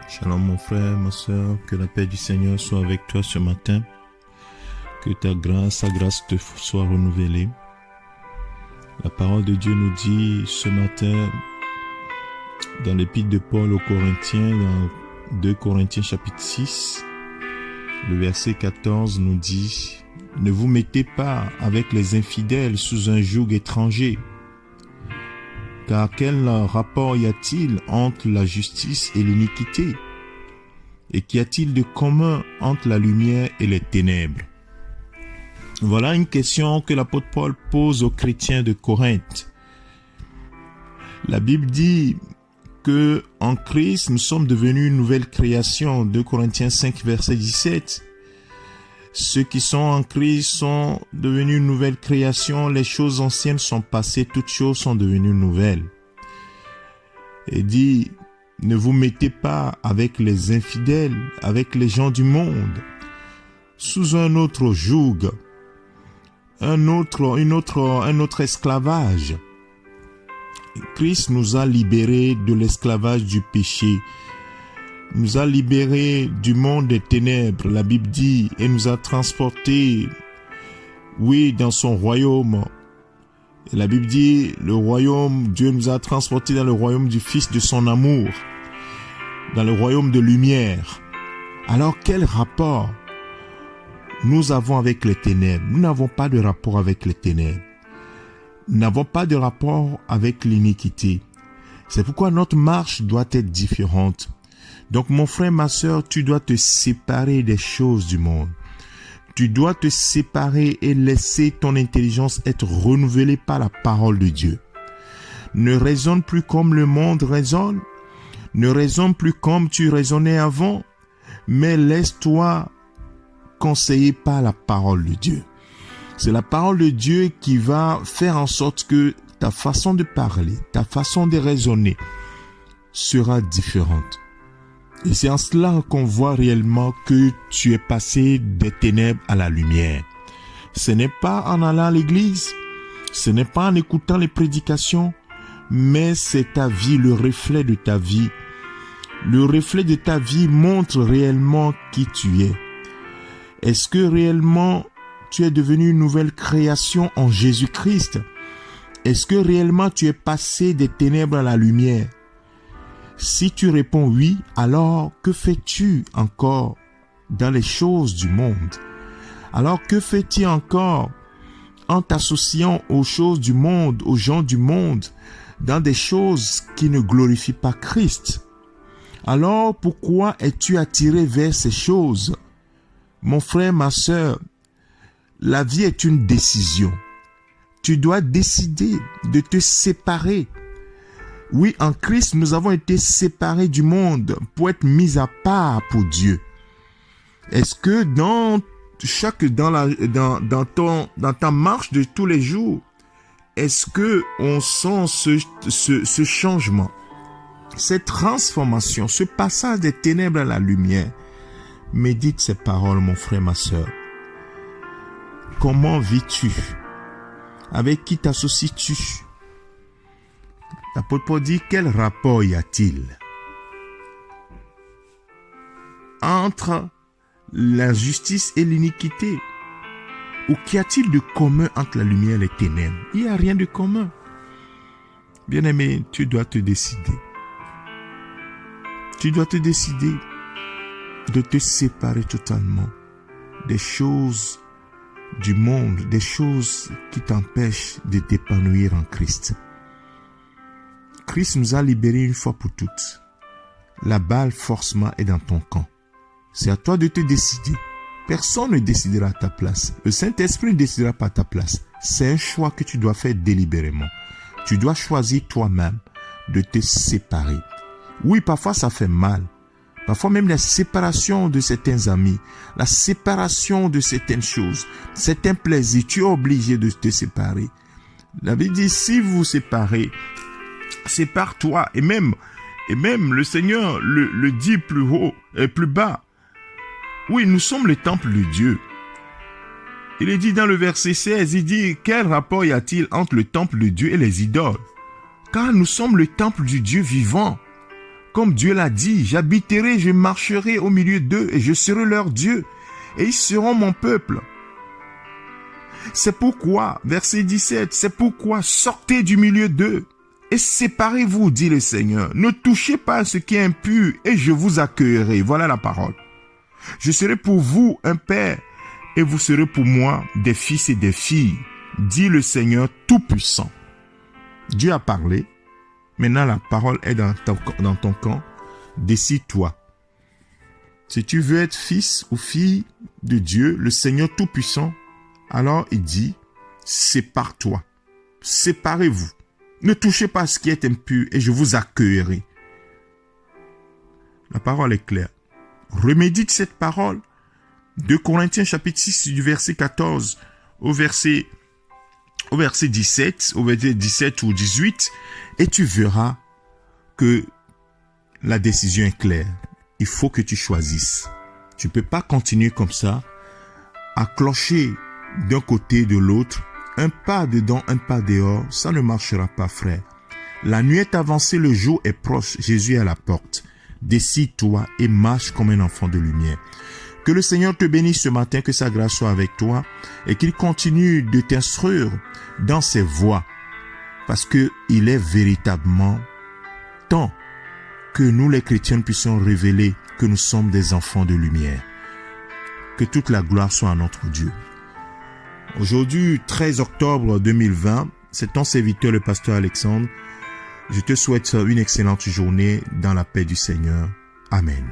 Shalom mon frère, ma soeur, que la paix du Seigneur soit avec toi ce matin, que sa grâce te soit renouvelée. La parole de Dieu nous dit ce matin, dans l'épître de Paul aux Corinthiens, dans 2 Corinthiens chapitre 6, le verset 14 nous dit « Ne vous mettez pas avec les infidèles sous un joug étranger, car quel rapport y a-t-il entre la justice et l'iniquité? Et qu'y a-t-il de commun entre la lumière et les ténèbres ?» Voilà une question que l'apôtre Paul pose aux chrétiens de Corinthe. La Bible dit que en Christ, nous sommes devenus une nouvelle création. 2 Corinthiens 5, verset 17. Ceux qui sont en Christ sont devenus une nouvelle création. Les choses anciennes sont passées, toutes choses sont devenues nouvelles. Et dit, ne vous mettez pas avec les infidèles, avec les gens du monde, sous un autre joug, un autre esclavage. Christ nous a libérés de l'esclavage du péché, nous a libérés du monde des ténèbres, la Bible dit, et nous a transportés, oui, dans son royaume. Et la Bible dit, le royaume, Dieu nous a transportés dans le royaume du Fils de son amour, dans le royaume de lumière. Alors, quel rapport nous avons avec les ténèbres? Nous n'avons pas de rapport avec les ténèbres. Nous n'avons pas de rapport avec l'iniquité. C'est pourquoi notre marche doit être différente. Donc mon frère, ma sœur, tu dois te séparer des choses du monde. Tu dois te séparer et laisser ton intelligence être renouvelée par la parole de Dieu. Ne raisonne plus comme le monde raisonne. Ne raisonne plus comme tu raisonnais avant. Mais laisse-toi conseiller par la parole de Dieu. C'est la parole de Dieu qui va faire en sorte que ta façon de parler, ta façon de raisonner sera différente. Et c'est en cela qu'on voit réellement que tu es passé des ténèbres à la lumière. Ce n'est pas en allant à l'église, ce n'est pas en écoutant les prédications, mais c'est ta vie, le reflet de ta vie. Le reflet de ta vie montre réellement qui tu es. Est-ce que réellement tu es devenu une nouvelle création en Jésus-Christ? Est-ce que réellement tu es passé des ténèbres à la lumière? Si tu réponds oui, alors que fais-tu encore dans les choses du monde? Alors que fais-tu encore en t'associant aux choses du monde, aux gens du monde, dans des choses qui ne glorifient pas Christ? Alors pourquoi es-tu attiré vers ces choses? Mon frère, ma sœur, la vie est une décision. Tu dois décider de te séparer. Oui, en Christ, nous avons été séparés du monde pour être mis à part pour Dieu. Est-ce que dans ta marche de tous les jours, est-ce que on sent ce changement, cette transformation, ce passage des ténèbres à la lumière? Médite ces paroles, mon frère, ma sœur. Comment vis-tu? Avec qui t'associes-tu? L'apôtre Paul dit, quel rapport y a-t-il entre la justice et l'iniquité? Ou qu'y a-t-il de commun entre la lumière et les ténèbres? Il n'y a rien de commun. Bien-aimé, tu dois te décider. Tu dois te décider de te séparer totalement des choses du monde, des choses qui t'empêchent de t'épanouir en Christ. Christ nous a libérés une fois pour toutes. La balle forcément est dans ton camp. C'est à toi de te décider. Personne ne décidera à ta place. Le Saint-Esprit ne décidera pas à ta place. C'est un choix que tu dois faire délibérément. Tu dois choisir toi-même de te séparer. Oui, parfois ça fait mal. Parfois même la séparation de certains amis, la séparation de certaines choses, certains plaisirs, tu es obligé de te séparer. La Bible dit, si vous vous séparez, sépare-toi. Et même le Seigneur le dit plus haut et plus bas. Oui, nous sommes le temple de Dieu. Il est dit dans le verset 16, il dit, quel rapport y a-t-il entre le temple de Dieu et les idoles? Car nous sommes le temple du Dieu vivant. comme Dieu l'a dit, j'habiterai, je marcherai au milieu d'eux et je serai leur Dieu et ils seront mon peuple. C'est pourquoi, verset 17, c'est pourquoi sortez du milieu d'eux et séparez-vous, dit le Seigneur. Ne touchez pas à ce qui est impur et je vous accueillerai. Voilà la parole. Je serai pour vous un père et vous serez pour moi des fils et des filles, dit le Seigneur Tout-Puissant. Dieu a parlé. Maintenant, la parole est dans ton camp. Décide-toi. Si tu veux être fils ou fille de Dieu, le Seigneur Tout-Puissant, alors il dit, sépare-toi. Séparez-vous. Ne touchez pas à ce qui est impur et je vous accueillerai. La parole est claire. Remédite cette parole. 2 Corinthiens chapitre 6 du verset 14 au verset 17, au verset 17 ou 18, et tu verras que la décision est claire. Il faut que tu choisisses. Tu ne peux pas continuer comme ça, à clocher d'un côté et de l'autre, un pas dedans, un pas dehors, ça ne marchera pas, frère. La nuit est avancée, le jour est proche, Jésus est à la porte. Décide-toi et marche comme un enfant de lumière. Que le Seigneur te bénisse ce matin, que sa grâce soit avec toi et qu'il continue de t'instruire dans ses voies, parce que il est véritablement temps que nous les chrétiens puissions révéler que nous sommes des enfants de lumière. Que toute la gloire soit à notre Dieu. Aujourd'hui, 13 octobre 2020, c'est ton serviteur le pasteur Alexandre. Je te souhaite une excellente journée dans la paix du Seigneur. Amen.